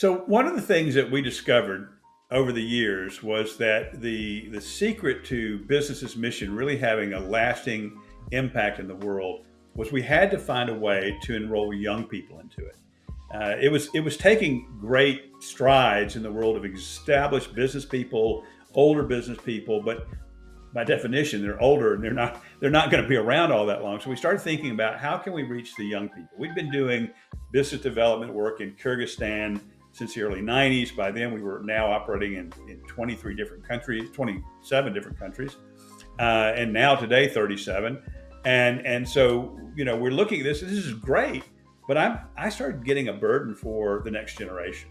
So one of the things that we discovered over the years was that the secret to business's mission really having a lasting impact in the world was we had to find a way to enroll young people into it. It was taking great strides in the world of established business people, older business people, but by definition, they're older and they're not going to be around all that long. So we started thinking about how can we reach the young people. We've been doing business development work in Kyrgyzstan since the early 90s. By then, we were now operating in 23 different countries, 27 different countries, and now today 37. And so we're looking at this. This is great, but I started getting a burden for the next generation.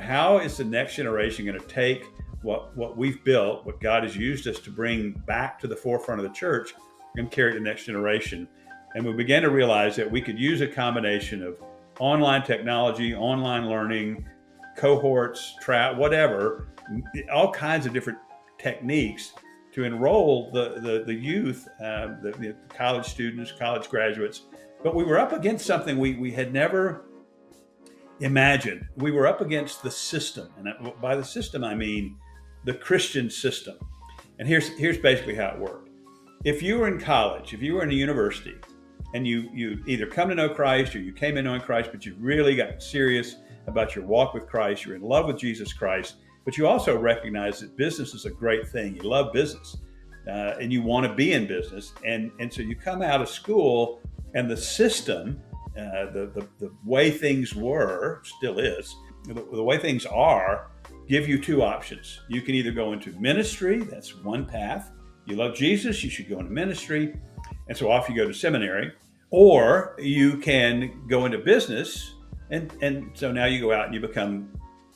How is the next generation going to take what we've built, what God has used us to bring back to the forefront of the church and carry it to the next generation? And we began to realize that we could use a combination of online technology, online learning, cohorts, whatever, all kinds of different techniques to enroll the youth, the college students, college graduates. But we were up against something we had never imagined. We were up against the system. And by the system, I mean the Christian system. And here's basically how it worked. If you were in college, if you were in a university, and you either come to know Christ or you came in knowing Christ, but you really got serious about your walk with Christ, you're in love with Jesus Christ, but you also recognize that business is a great thing. You love business, and you want to be in business. And so you come out of school, and the system, the way things were, still is, the way things are, give you two options. You can either go into ministry, that's one path. You love Jesus, you should go into ministry. And so off you go to seminary, or you can go into business. And so now you go out and you become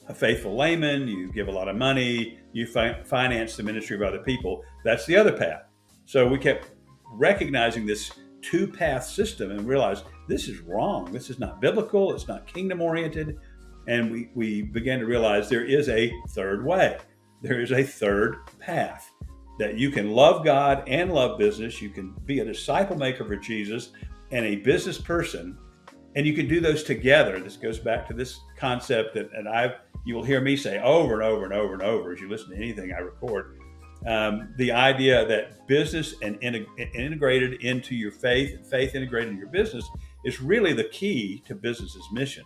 a faithful layman, you give a lot of money, you finance the ministry of other people. That's the other path. So we kept recognizing this two-path system and realized this is wrong. This is not biblical. It's not kingdom-oriented. And we began to realize there is a third way. There is a third path, that you can love God and love business. You can be a disciple maker for Jesus and a business person, and you can do those together. This goes back to this concept that, you will hear me say over and over and over and over as you listen to anything I record. The idea that business and integrated into your faith, and faith integrated into your business, is really the key to business's mission.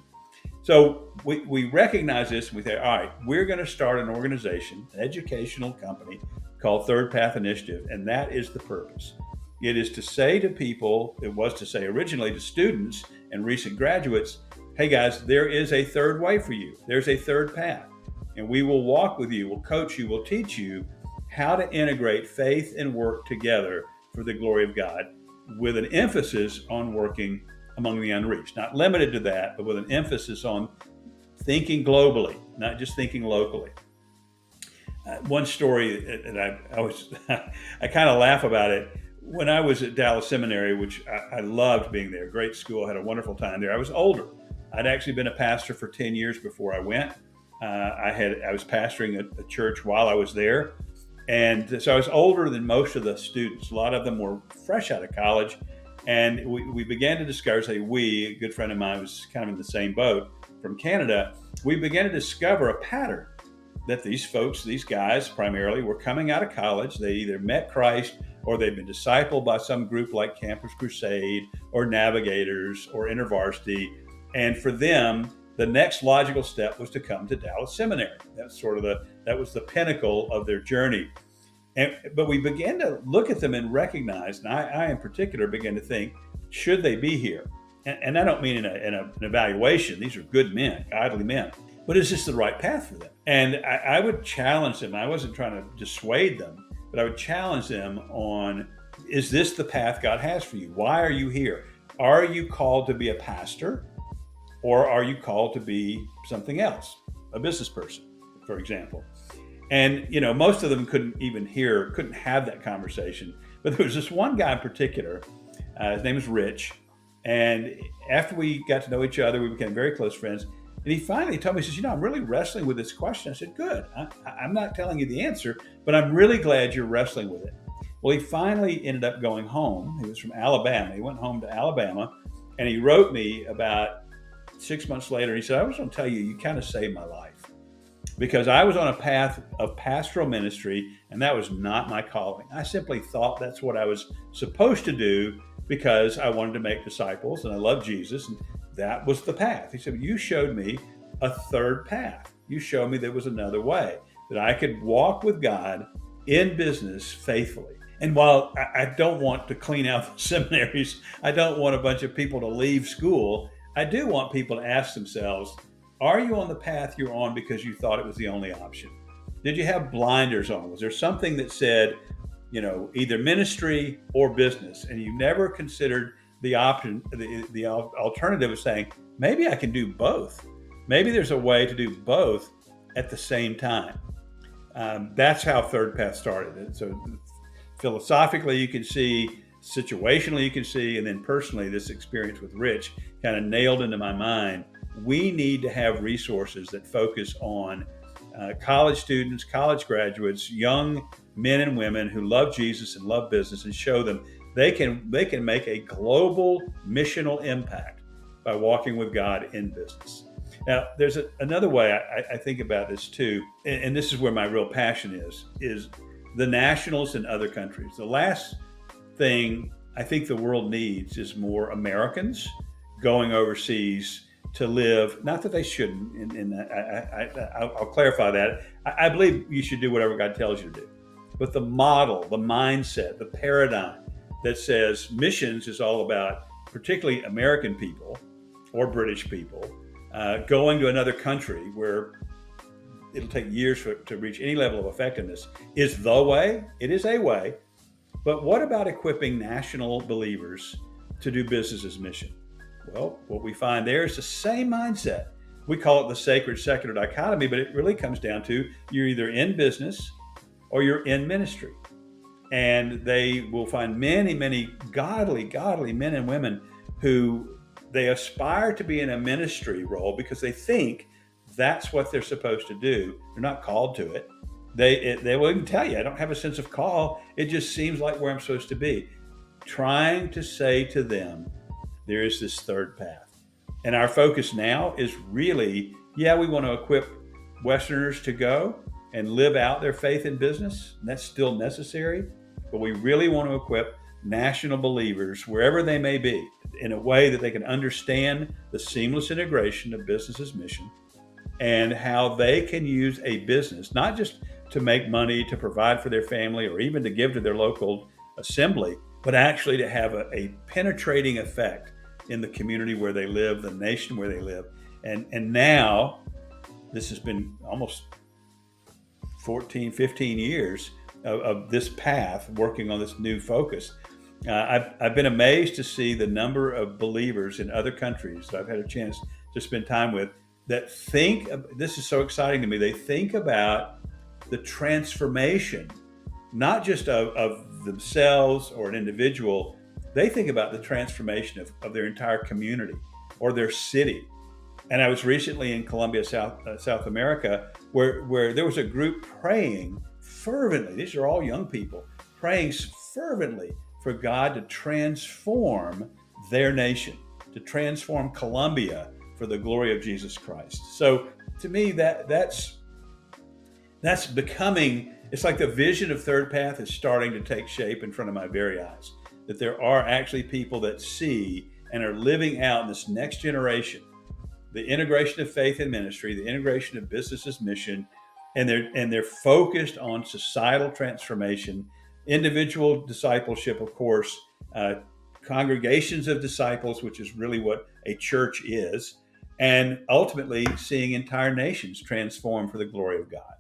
So we recognize this, and we say, all right, we're going to start an organization, an educational company called Third Path Initiative, and that is the purpose. It is to say to people, it was to say originally to students and recent graduates, hey guys, there is a third way for you. There's a third path, and we will walk with you, we'll coach you, we'll teach you how to integrate faith and work together for the glory of God, with an emphasis on working among the unreached. Not limited to that, but with an emphasis on thinking globally, not just thinking locally. One story that I kind of laugh about it. When I was at Dallas Seminary, which I loved being there, great school, had a wonderful time there. I was older. I'd actually been a pastor for 10 years before I went. I was pastoring a church while I was there. And so I was older than most of the students. A lot of them were fresh out of college. And we began to discover, a good friend of mine was kind of in the same boat from Canada. We began to discover a pattern that these folks, these guys primarily, were coming out of college. They either met Christ or they'd been discipled by some group like Campus Crusade or Navigators or InterVarsity. And for them, the next logical step was to come to Dallas Seminary. That's that was the pinnacle of their journey. But we began to look at them and recognize, and I in particular began to think, should they be here? And I don't mean in an evaluation. These are good men, godly men. But is this the right path for them? And I would challenge them. I wasn't trying to dissuade them, but I would challenge them on, is this the path God has for you? Why are you here? Are you called to be a pastor, or are you called to be something else, a business person, for example? And, most of them couldn't have that conversation. But there was this one guy in particular, his name is Rich. And after we got to know each other, we became very close friends. And he finally told me, he says, I'm really wrestling with this question. I said, good. I'm not telling you the answer, but I'm really glad you're wrestling with it. Well, he finally ended up going home. He was from Alabama. He went home to Alabama, and he wrote me about 6 months later, he said, I was going to tell you, you kind of saved my life because I was on a path of pastoral ministry and that was not my calling. I simply thought that's what I was supposed to do because I wanted to make disciples and I love Jesus. And that was the path. He said, you showed me a third path. You showed me there was another way, that I could walk with God in business faithfully. And while I don't want to clean out the seminaries, I don't want a bunch of people to leave school, I do want people to ask themselves, are you on the path you're on because you thought it was the only option? Did you have blinders on? Was there something that said, either ministry or business, and you never considered the option, the alternative of saying, maybe I can do both. Maybe there's a way to do both at the same time. That's how Third Path started. And so philosophically, you can see, situationally, you can see, and then personally, this experience with Rich kind of nailed into my mind. We need to have resources that focus on college students, college graduates, young men and women who love Jesus and love business, and show them they can make a global missional impact by walking with God in business. Now, there's another way I think about this too, and this is where my real passion is the nationals in other countries. The last thing I think the world needs is more Americans going overseas to live. Not that they shouldn't, and I'll clarify that. I believe you should do whatever God tells you to do. But the model, the mindset, the paradigm that says missions is all about particularly American people or British people going to another country where it'll take years to reach any level of effectiveness is the way. It is a way. But what about equipping national believers to do business as mission? Well, what we find there is the same mindset. We call it the sacred secular dichotomy, but it really comes down to you're either in business or you're in ministry. And they will find many, many godly men and women who they aspire to be in a ministry role because they think that's what they're supposed to do. They're not called to it. They will even tell you, I don't have a sense of call. It just seems like where I'm supposed to be. Trying to say to them, there is this third path. And our focus now is really, we want to equip Westerners to go and live out their faith in business. And that's still necessary. But we really want to equip national believers, wherever they may be, in a way that they can understand the seamless integration of business as mission and how they can use a business, not just to make money, to provide for their family, or even to give to their local assembly, but actually to have a penetrating effect in the community where they live, the nation where they live. And now, this has been almost 14, 15 years of this path, working on this new focus. I've been amazed to see the number of believers in other countries that I've had a chance to spend time with that think, this is so exciting to me, they think about the transformation, not just of themselves or an individual, they think about the transformation of their entire community or their city. And I was recently in Colombia, South America, where there was a group praying fervently. These are all young people praying fervently for God to transform their nation, to transform Colombia for the glory of Jesus Christ. So to me, that's becoming, it's like the vision of Third Path is starting to take shape in front of my very eyes, that there are actually people that see and are living out in this next generation the integration of faith and ministry, the integration of business as mission, and they're focused on societal transformation, individual discipleship, of course, congregations of disciples, which is really what a church is, and ultimately seeing entire nations transformed for the glory of God.